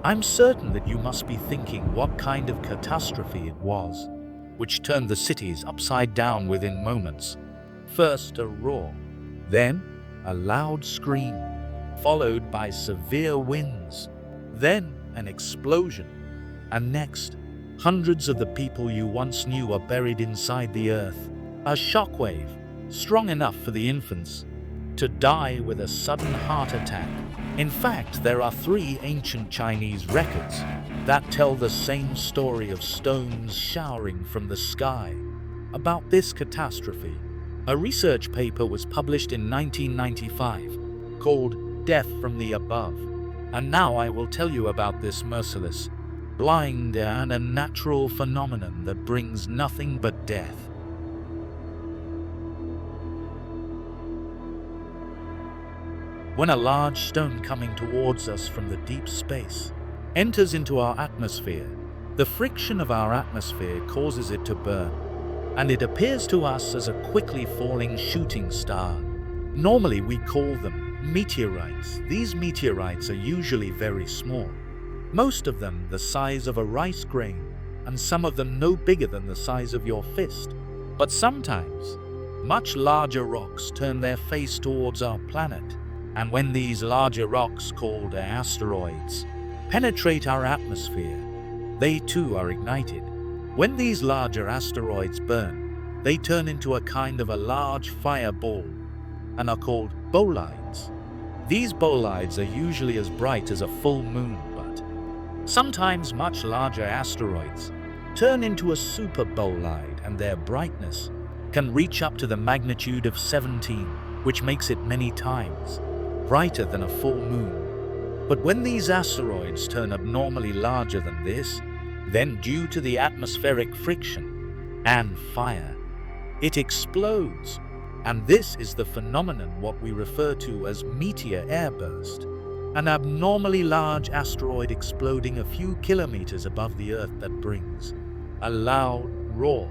I'm certain that you must be thinking what kind of catastrophe it was, which turned the cities upside down within moments. First a roar, then a loud scream, followed by severe winds, then an explosion, and next, hundreds of the people you once knew are buried inside the earth. A shockwave, strong enough for the infants to die with a sudden heart attack. In fact, there are 3 ancient Chinese records that tell the same story of stones showering from the sky. About this catastrophe, a research paper was published in 1995 called Death from the Above. And now I will tell you about this merciless, blind, and unnatural phenomenon that brings nothing but death. When a large stone coming towards us from the deep space enters into our atmosphere, the friction of our atmosphere causes it to burn, and it appears to us as a quickly falling shooting star. Normally we call them meteorites. These meteorites are usually very small, most of them the size of a rice grain, and some of them no bigger than the size of your fist. But sometimes, much larger rocks turn their face towards our planet, and when these larger rocks, called asteroids, penetrate our atmosphere, they too are ignited. When these larger asteroids burn, they turn into a kind of a large fireball and are called bolides. These bolides are usually as bright as a full moon, but sometimes much larger asteroids turn into a super bolide, and their brightness can reach up to the magnitude of 17, which makes it many times brighter than a full moon. But when these asteroids turn abnormally larger than this, then due to the atmospheric friction and fire, it explodes. And this is the phenomenon what we refer to as meteor airburst, an abnormally large asteroid exploding a few kilometers above the Earth that brings a loud roar,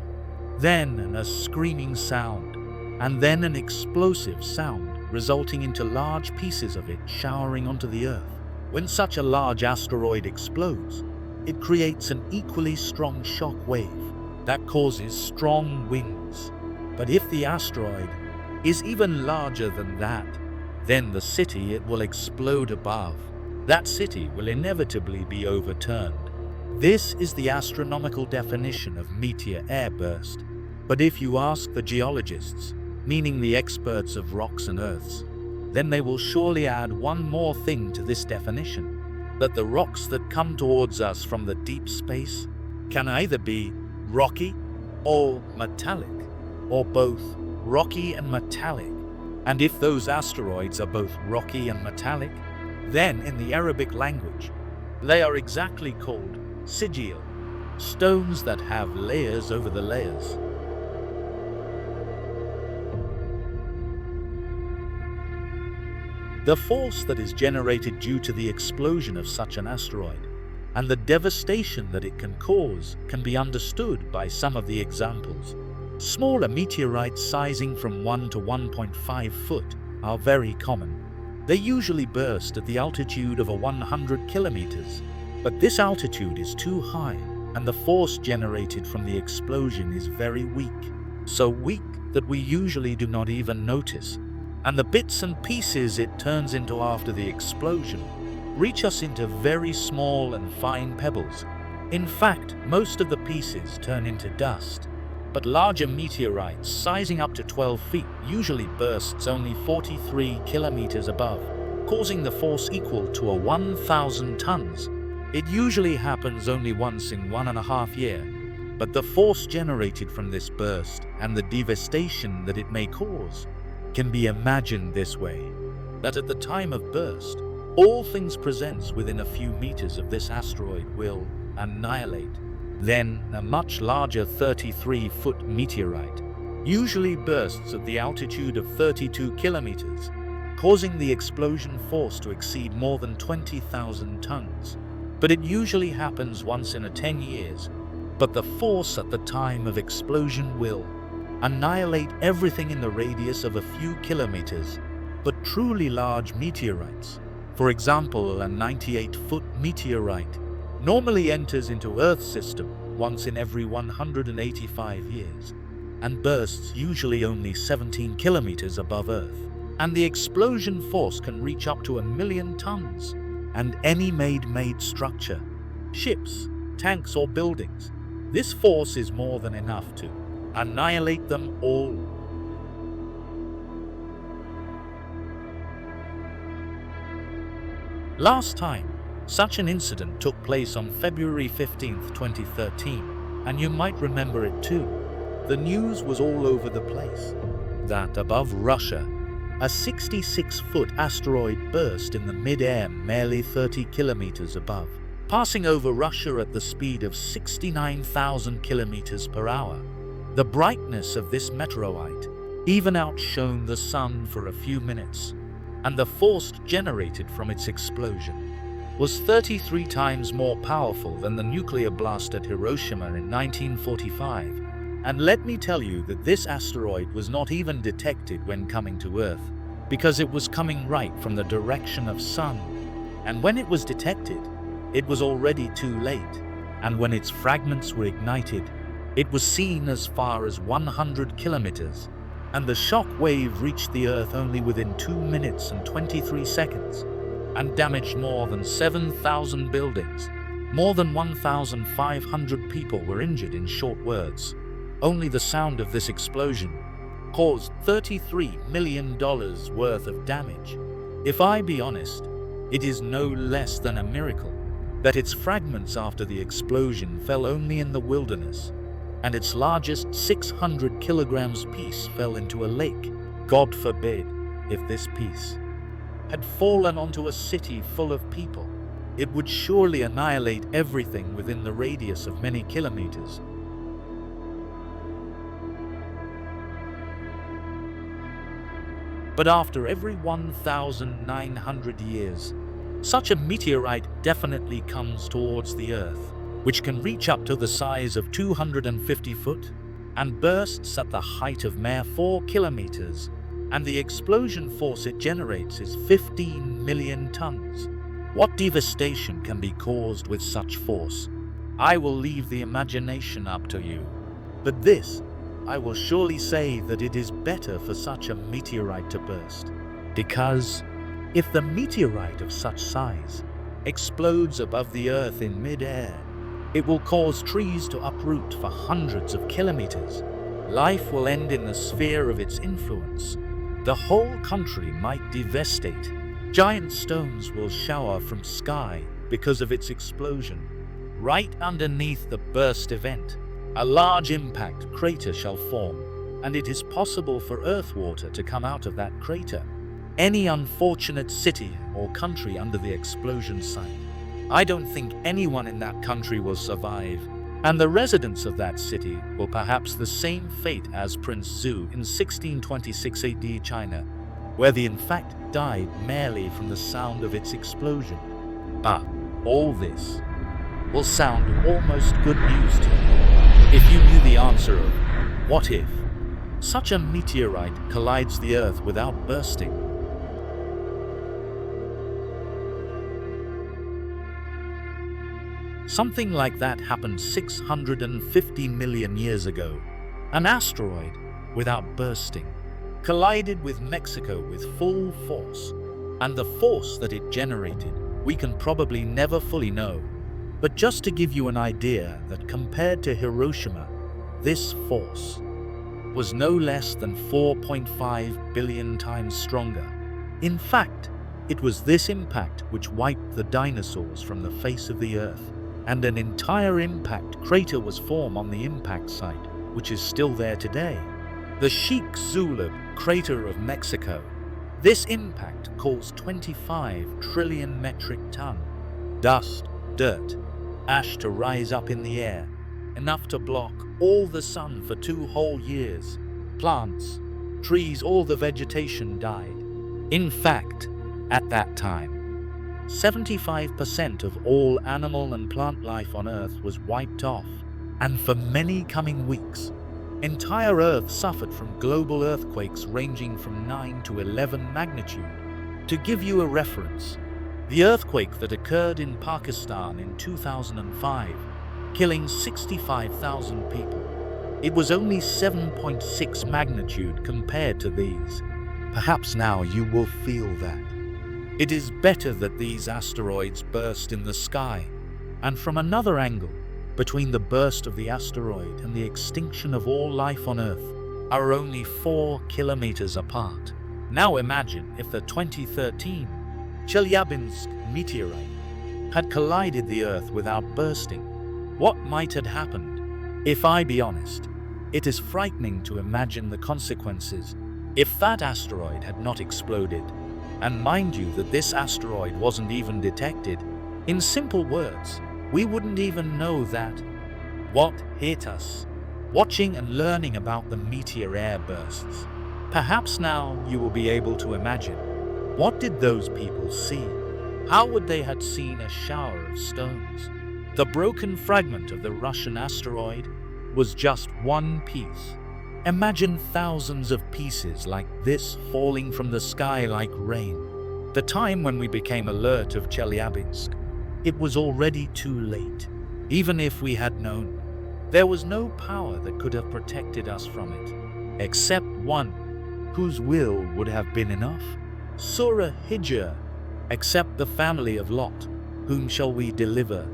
then a screaming sound, and then an explosive sound, resulting into large pieces of it showering onto the Earth. When such a large asteroid explodes, it creates an equally strong shock wave that causes strong winds. But if the asteroid is even larger than that, then the city it will explode above, that city will inevitably be overturned. This is the astronomical definition of meteor airburst. But if you ask the geologists, meaning the experts of rocks and earths, then they will surely add one more thing to this definition, that the rocks that come towards us from the deep space can either be rocky or metallic, or both rocky and metallic. And if those asteroids are both rocky and metallic, then in the Arabic language, they are exactly called sigil, stones that have layers over the layers. The force that is generated due to the explosion of such an asteroid and the devastation that it can cause can be understood by some of the examples. Smaller meteorites sizing from 1 to 1.5 foot are very common. They usually burst at the altitude of 100 kilometers, but this altitude is too high and the force generated from the explosion is very weak, so weak that we usually do not even notice. And the bits and pieces it turns into after the explosion reach us into very small and fine pebbles. In fact, most of the pieces turn into dust. But larger meteorites sizing up to 12 feet usually bursts only 43 kilometers above, causing the force equal to 1,000 tons. It usually happens only once in 1.5 years, but the force generated from this burst and the devastation that it may cause can be imagined this way, that at the time of burst, all things present within a few meters of this asteroid will annihilate. Then a much larger 33-foot meteorite usually bursts at the altitude of 32 kilometers, causing the explosion force to exceed more than 20,000 tons. But it usually happens once in 10 years, but the force at the time of explosion will annihilate everything in the radius of a few kilometers. But truly large meteorites For example, a 98-foot meteorite normally enters into Earth's system once in every 185 years and bursts usually only 17 kilometers above Earth. And the explosion force can reach up to 1 million tons. And any man-made structure, ships, tanks or buildings, this force is more than enough to annihilate them all. Last time such an incident took place on February 15, 2013, and you might remember it too. The news was all over the place that above Russia, a 66-foot asteroid burst in the mid-air merely 30 kilometers above, passing over Russia at the speed of 69,000 kilometers per hour. The brightness of this meteorite even outshone the sun for a few minutes, and the force generated from its explosion was 33 times more powerful than the nuclear blast at Hiroshima in 1945. And let me tell you that this asteroid was not even detected when coming to Earth, because it was coming right from the direction of sun. And when it was detected, it was already too late. And when its fragments were ignited, it was seen as far as 100 kilometers. And the shock wave reached the Earth only within 2 minutes and 23 seconds, and damaged more than 7,000 buildings. More than 1,500 people were injured. In short words, only the sound of this explosion caused $33 million worth of damage. If I be honest, it is no less than a miracle that its fragments after the explosion fell only in the wilderness, and its largest 600 kilograms piece fell into a lake. God forbid, if this piece had fallen onto a city full of people, it would surely annihilate everything within the radius of many kilometers. But after every 1,900 years, such a meteorite definitely comes towards the Earth, which can reach up to the size of 250 foot and bursts at the height of mere 4 kilometers. And the explosion force it generates is 15 million tons. What devastation can be caused with such force? I will leave the imagination up to you. But this, I will surely say that it is better for such a meteorite to burst. Because if the meteorite of such size explodes above the Earth in mid-air, it will cause trees to uproot for hundreds of kilometers. Life will end in the sphere of its influence. The whole country might devastate. Giant stones will shower from sky because of its explosion. Right underneath the burst event, a large impact crater shall form, and it is possible for earth water to come out of that crater. Any unfortunate city or country under the explosion site, I don't think anyone in that country will survive. And the residents of that city will perhaps the same fate as Prince Zhu in 1626 AD China, where they in fact died merely from the sound of its explosion. But all this will sound almost good news to you if you knew the answer of what if such a meteorite collides the Earth without bursting. Something like that happened 650 million years ago. An asteroid, without bursting, collided with Mexico with full force, and the force that it generated we can probably never fully know. But just to give you an idea that compared to Hiroshima, this force was no less than 4.5 billion times stronger. In fact, it was this impact which wiped the dinosaurs from the face of the Earth, and an entire impact crater was formed on the impact site, which is still there today. The Sheikh Zulub crater of Mexico. This impact caused 25 trillion metric ton dust, dirt, ash to rise up in the air, enough to block all the sun for 2 whole years. Plants, trees, all the vegetation died. In fact, at that time, 75% of all animal and plant life on Earth was wiped off, and for many coming weeks, entire Earth suffered from global earthquakes ranging from 9 to 11 magnitude. To give you a reference, The earthquake that occurred in Pakistan in 2005, killing 65,000 people. It was only 7.6 magnitude compared to these. Perhaps now you will feel that. It is better that these asteroids burst in the sky, and from another angle, between the burst of the asteroid and the extinction of all life on Earth, are only 4 kilometers apart. Now imagine if the 2013 Chelyabinsk meteorite had collided the Earth without bursting. What might have happened? If I be honest, it is frightening to imagine the consequences if that asteroid had not exploded. And mind you that this asteroid wasn't even detected. In simple words, we wouldn't even know that what hit us. Watching and learning about the meteor airbursts. Perhaps now you will be able to imagine. What did those people see? How would they have seen a shower of stones? The broken fragment of the Russian asteroid was just one piece. Imagine thousands of pieces like this falling from the sky like rain. The time when we became alert of Chelyabinsk, it was already too late. Even if we had known, there was no power that could have protected us from it, except one whose will would have been enough. Surah Hijr, except the family of Lot, whom shall we deliver?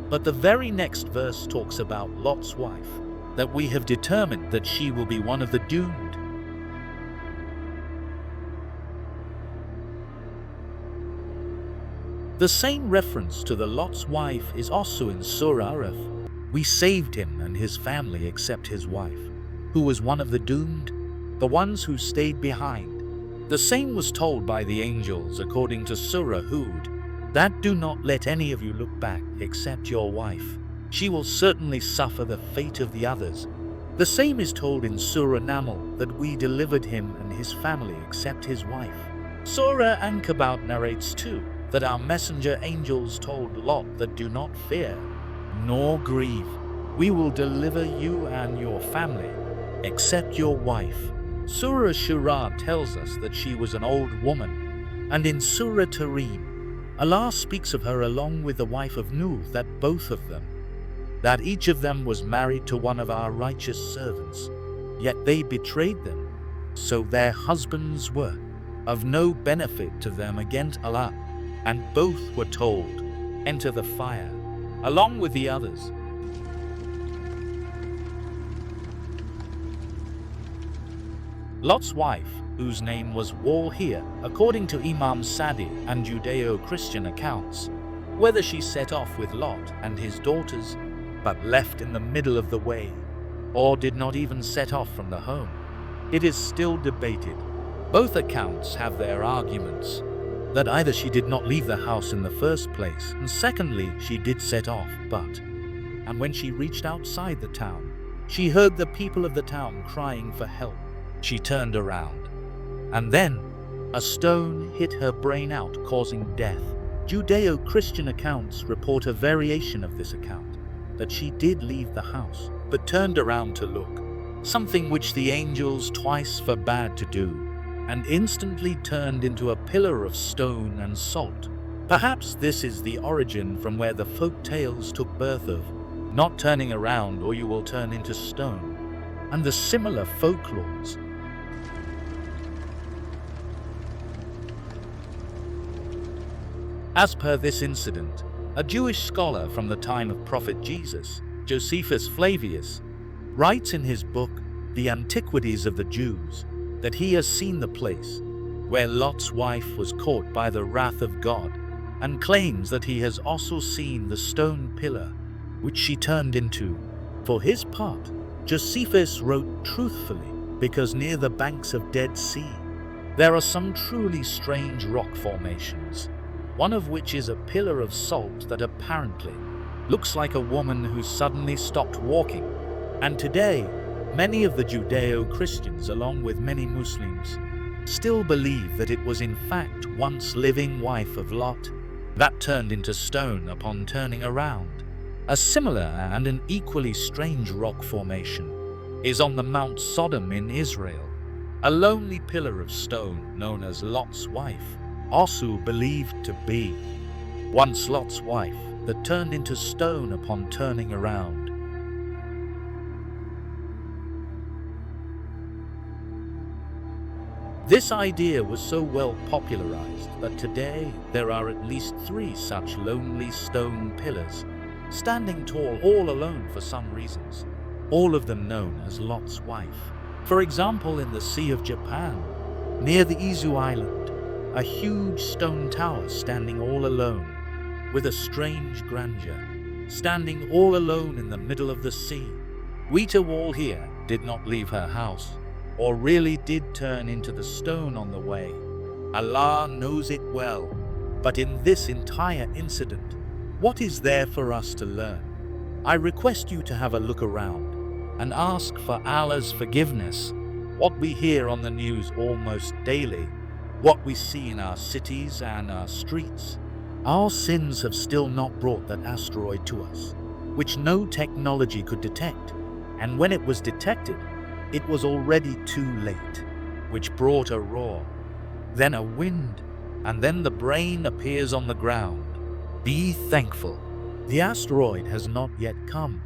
But the very next verse talks about Lot's wife, that we have determined that she will be one of the doomed. The same reference to the Lot's wife is also in Surah Araf. We saved him and his family except his wife, who was one of the doomed, the ones who stayed behind. The same was told by the angels according to Surah Hud, that do not let any of you look back except your wife. She will certainly suffer the fate of the others. The same is told in Surah Naml, that we delivered him and his family except his wife. Surah Ankabut narrates too, that our messenger angels told Lot that do not fear, nor grieve. We will deliver you and your family, except your wife. Surah Shura tells us that she was an old woman, and in Surah Tarim, Allah speaks of her along with the wife of Nuh, that both of them, that each of them was married to one of our righteous servants, yet they betrayed them, so their husbands were of no benefit to them against Allah, and both were told, enter the fire, along with the others. Lot's wife, whose name was Warhia, according to Imam Sadi and Judeo-Christian accounts, whether she set off with Lot and his daughters, but left in the middle of the way, or did not even set off from the home, it is still debated. Both accounts have their arguments, that either she did not leave the house in the first place, and secondly, she did set off, and when she reached outside the town, she heard the people of the town crying for help. She turned around, and then a stone hit her brain out, causing death. Judeo-Christian accounts report a variation of this account, that she did leave the house, but turned around to look, something which the angels twice forbade to do, and instantly turned into a pillar of stone and salt. Perhaps this is the origin from where the folk tales took birth of, not turning around or you will turn into stone, and the similar folklores. As per this incident, a Jewish scholar from the time of Prophet Jesus, Josephus Flavius, writes in his book, The Antiquities of the Jews, that he has seen the place where Lot's wife was caught by the wrath of God, and claims that he has also seen the stone pillar which she turned into. For his part, Josephus wrote truthfully, because near the banks of Dead Sea, there are some truly strange rock formations, one of which is a pillar of salt that apparently looks like a woman who suddenly stopped walking. And today, many of the Judeo-Christians, along with many Muslims, still believe that it was in fact once living wife of Lot that turned into stone upon turning around. A similar and an equally strange rock formation is on the Mount Sodom in Israel, a lonely pillar of stone known as Lot's wife, also believed to be once Lot's wife, that turned into stone upon turning around. This idea was so well popularized that today there are at least 3 such lonely stone pillars, standing tall all alone for some reasons, all of them known as Lot's wife. For example, in the Sea of Japan, near the Izu Island, a huge stone tower standing all alone, with a strange grandeur, standing all alone in the middle of the sea. Wita Wall here did not leave her house, or really did turn into the stone on the way. Allah knows it well. But in this entire incident, what is there for us to learn? I request you to have a look around and ask for Allah's forgiveness. What we hear on the news almost daily, what we see in our cities and our streets, our sins have still not brought that asteroid to us, which no technology could detect. And when it was detected, it was already too late, which brought a roar, then a wind, and then the brain appears on the ground. Be thankful. The asteroid has not yet come.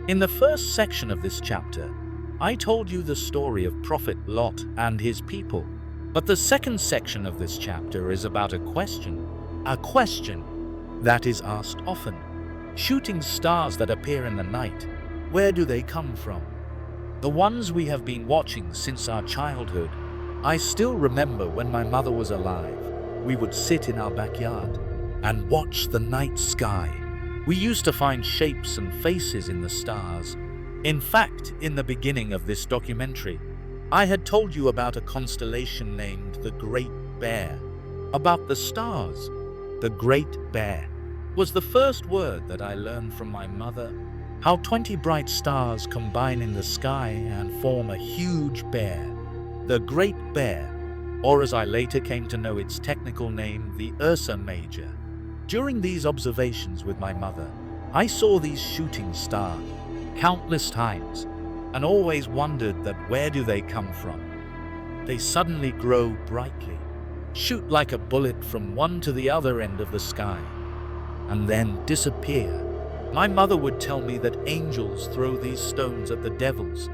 In the first section of this chapter, I told you the story of Prophet Lot and his people. But the second section of this chapter is about a question that is asked often. Shooting stars that appear in the night, where do they come from? The ones we have been watching since our childhood. I still remember when my mother was alive, we would sit in our backyard and watch the night sky. We used to find shapes and faces in the stars. In fact, in the beginning of this documentary, I had told you about a constellation named the Great Bear. About the stars, the Great Bear was the first word that I learned from my mother. How 20 bright stars combine in the sky and form a huge bear. The Great Bear, or as I later came to know its technical name, the Ursa Major. During these observations with my mother, I saw these shooting stars countless times and always wondered that where do they come from? They suddenly grow brightly, shoot like a bullet from one to the other end of the sky, and then disappear. My mother would tell me that angels throw these stones at the devils.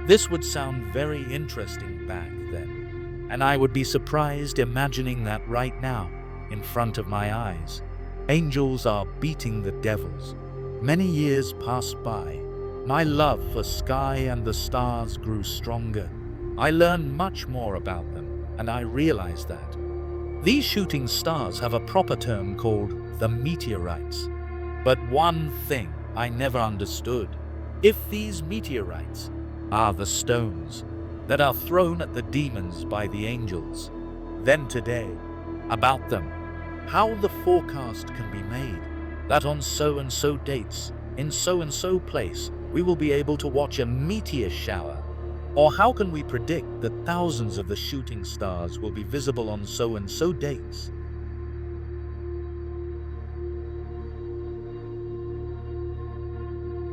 This would sound very interesting back then, and I would be surprised imagining that right now, in front of my eyes. Angels are beating the devils. Many years passed by. My love for sky and the stars grew stronger. I learned much more about them, and I realized that these shooting stars have a proper term called the meteorites. But one thing I never understood: if these meteorites are the stones that are thrown at the demons by the angels, then today, about them, how the forecast can be made that on so-and-so dates, in so-and-so place, we will be able to watch a meteor shower. Or how can we predict that thousands of the shooting stars will be visible on so-and-so dates?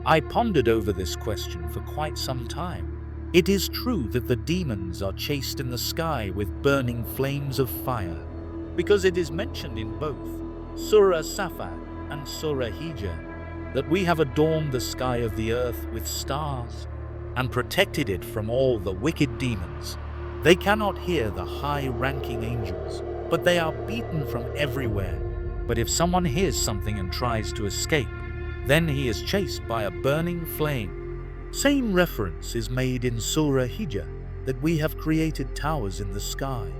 I pondered over this question for quite some time. It is true that the demons are chased in the sky with burning flames of fire, because it is mentioned in both Surah Safat and Surah Hijr that we have adorned the sky of the earth with stars and protected it from all the wicked demons. They cannot hear the high-ranking angels, but they are beaten from everywhere. But if someone hears something and tries to escape, then he is chased by a burning flame. Same reference is made in Surah Hijr, that we have created towers in the sky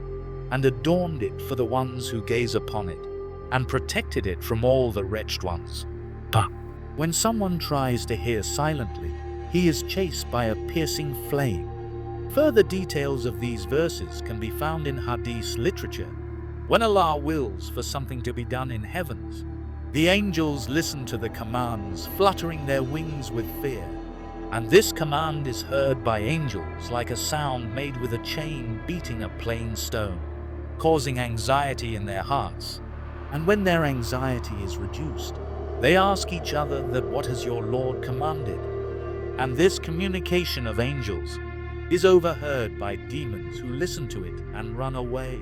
and adorned it for the ones who gaze upon it, and protected it from all the wretched ones. But when someone tries to hear silently, he is chased by a piercing flame. Further details of these verses can be found in Hadith literature. When Allah wills for something to be done in heavens, the angels listen to the commands, fluttering their wings with fear. And this command is heard by angels like a sound made with a chain beating a plain stone, causing anxiety in their hearts. And when their anxiety is reduced, they ask each other that what has your Lord commanded? And this communication of angels is overheard by demons who listen to it and run away,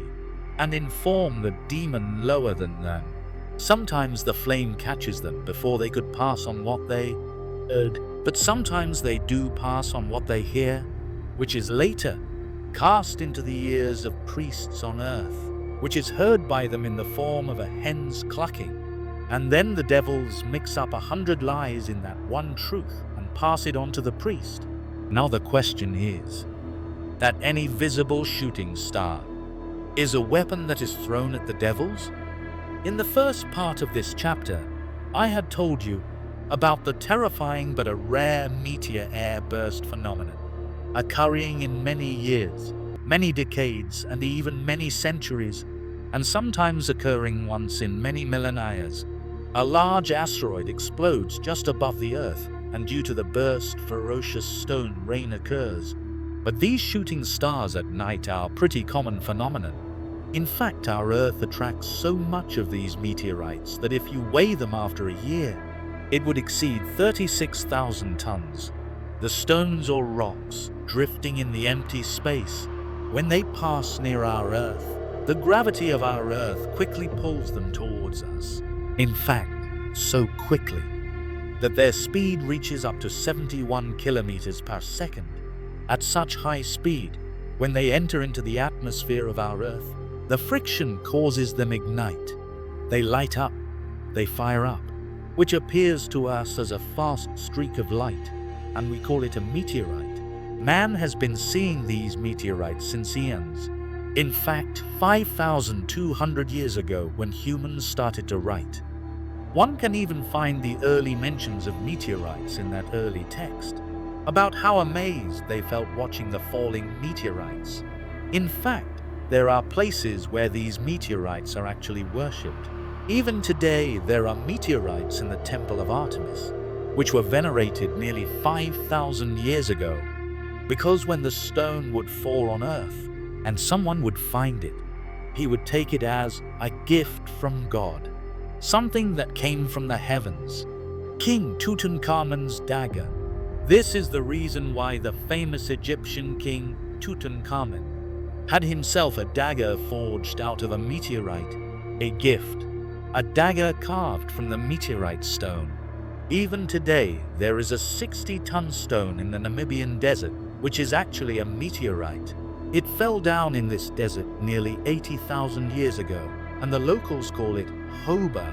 and inform the demon lower than them. Sometimes the flame catches them before they could pass on what they heard, but sometimes they do pass on what they hear, which is later cast into the ears of priests on earth, which is heard by them in the form of a hen's clucking. And then the devils mix up 100 lies in that one truth and pass it on to the priest. Now the question is that any visible shooting star is a weapon that is thrown at the devils? In the first part of this chapter, I had told you about the terrifying but a rare meteor airburst phenomenon, occurring in many years, many decades, and even many centuries, and sometimes occurring once in many millennia. A large asteroid explodes just above the Earth, and due to the burst, ferocious stone rain occurs. But these shooting stars at night are a pretty common phenomenon. In fact, our Earth attracts so much of these meteorites that if you weigh them after a year, it would exceed 36,000 tons. The stones or rocks drifting in the empty space, when they pass near our Earth, the gravity of our Earth quickly pulls them towards us. In fact, so quickly that their speed reaches up to 71 kilometers per second. At such high speed, when they enter into the atmosphere of our Earth, the friction causes them ignite. They light up, they fire up, which appears to us as a fast streak of light, and we call it a meteorite. Man has been seeing these meteorites since eons. In fact, 5,200 years ago, when humans started to write. One can even find the early mentions of meteorites in that early text, about how amazed they felt watching the falling meteorites. In fact, there are places where these meteorites are actually worshipped. Even today, there are meteorites in the Temple of Artemis, which were venerated nearly 5,000 years ago, because when the stone would fall on Earth, and someone would find it, he would take it as a gift from God, something that came from the heavens. King Tutankhamun's dagger. This is the reason why the famous Egyptian king Tutankhamun had himself a dagger forged out of a meteorite, a gift, a dagger carved from the meteorite stone. Even today, there is a 60-ton stone in the Namibian desert, which is actually a meteorite. It fell down in this desert nearly 80,000 years ago, and the locals call it Hoba,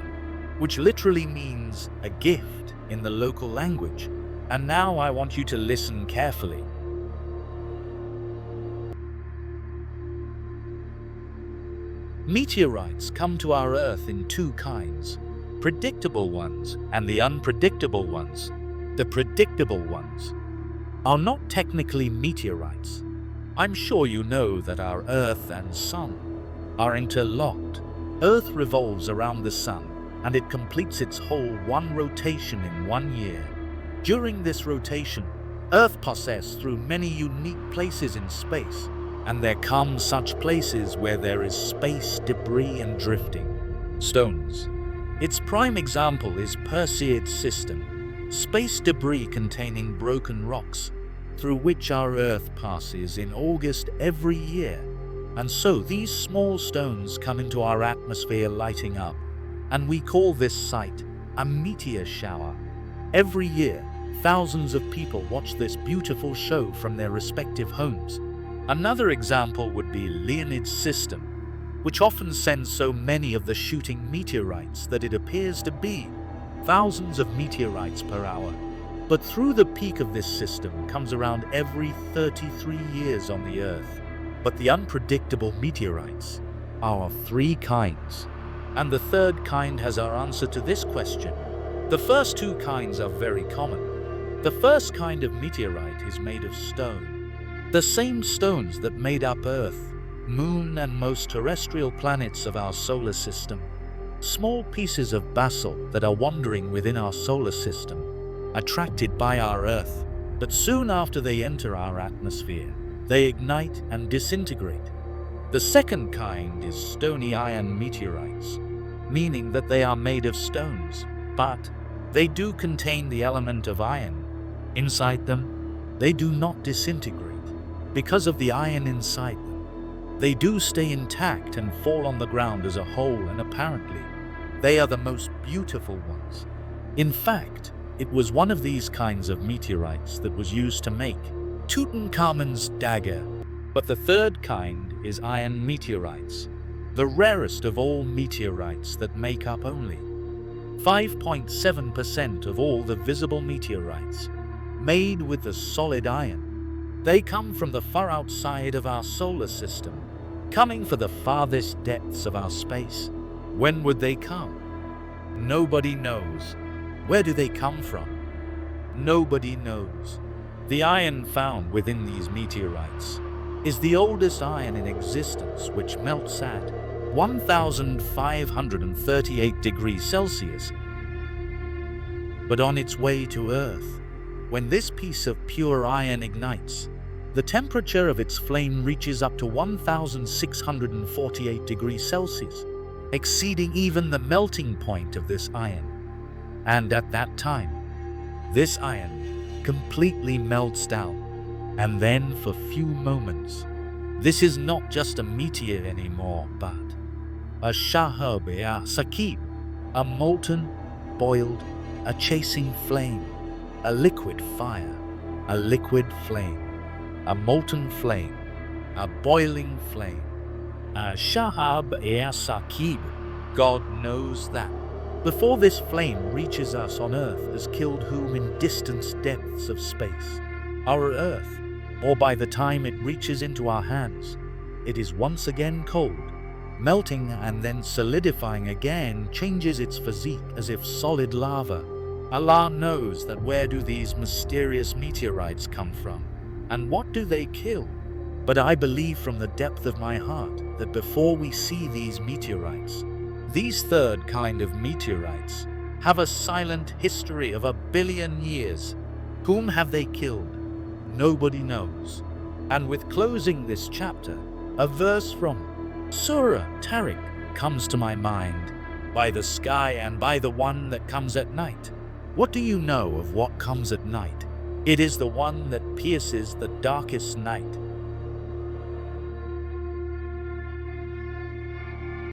which literally means a gift in the local language. And now I want you to listen carefully. Meteorites come to our Earth in two kinds, predictable ones and the unpredictable ones. The predictable ones are not technically meteorites. I'm sure you know that our Earth and Sun are interlocked. Earth revolves around the Sun, and it completes its whole one rotation in 1 year. During this rotation, Earth passes through many unique places in space, and there come such places where there is space debris and drifting stones. Its prime example is Perseids system, space debris containing broken rocks, through which our Earth passes in August every year. And so these small stones come into our atmosphere lighting up, and we call this sight a meteor shower. Every year, thousands of people watch this beautiful show from their respective homes. Another example would be Leonid's system, which often sends so many of the shooting meteorites that it appears to be thousands of meteorites per hour. But through the peak of this system comes around every 33 years on the Earth. But the unpredictable meteorites are of three kinds, and the third kind has our answer to this question. The first two kinds are very common. The first kind of meteorite is made of stone, the same stones that made up Earth, Moon, and most terrestrial planets of our solar system. Small pieces of basalt that are wandering within our solar system, attracted by our Earth, but soon after they enter our atmosphere, they ignite and disintegrate. The second kind is stony iron meteorites, meaning that they are made of stones, but they do contain the element of iron inside them. They do not disintegrate. because of the iron inside them. They do stay intact and fall on the ground as a whole, and apparently, they are the most beautiful ones. In fact, it was one of these kinds of meteorites that was used to make Tutankhamun's dagger. But the third kind is iron meteorites, the rarest of all meteorites that make up only 5.7% of all the visible meteorites, made with the solid iron. They come from the far outside of our solar system, coming from the farthest depths of our space. When would they come? Nobody knows. Where do they come from? Nobody knows. The iron found within these meteorites is the oldest iron in existence, which melts at 1,538 degrees Celsius. But on its way to Earth, when this piece of pure iron ignites, the temperature of its flame reaches up to 1,648 degrees Celsius, exceeding even the melting point of this iron. And at that time, this iron completely melts down. And then for few moments, this is not just a meteor anymore, but a shockwave, a molten, boiled, a chasing flame, a liquid fire, a liquid flame, a molten flame, a boiling flame, a shockwave. God knows that before this flame reaches us on Earth has killed whom in distant depths of space. Our Earth, or by the time it reaches into our hands, it is once again cold, melting and then solidifying again, changes its physique as if solid lava. Allah knows that where do these mysterious meteorites come from, and what do they kill? But I believe from the depth of my heart that before we see these meteorites, these third kind of meteorites have a silent history of 1 billion years. Whom have they killed? Nobody knows. And with closing this chapter, a verse from Surah Tariq comes to my mind. By the sky and by the one that comes at night. What do you know of what comes at night? It is the one that pierces the darkest night.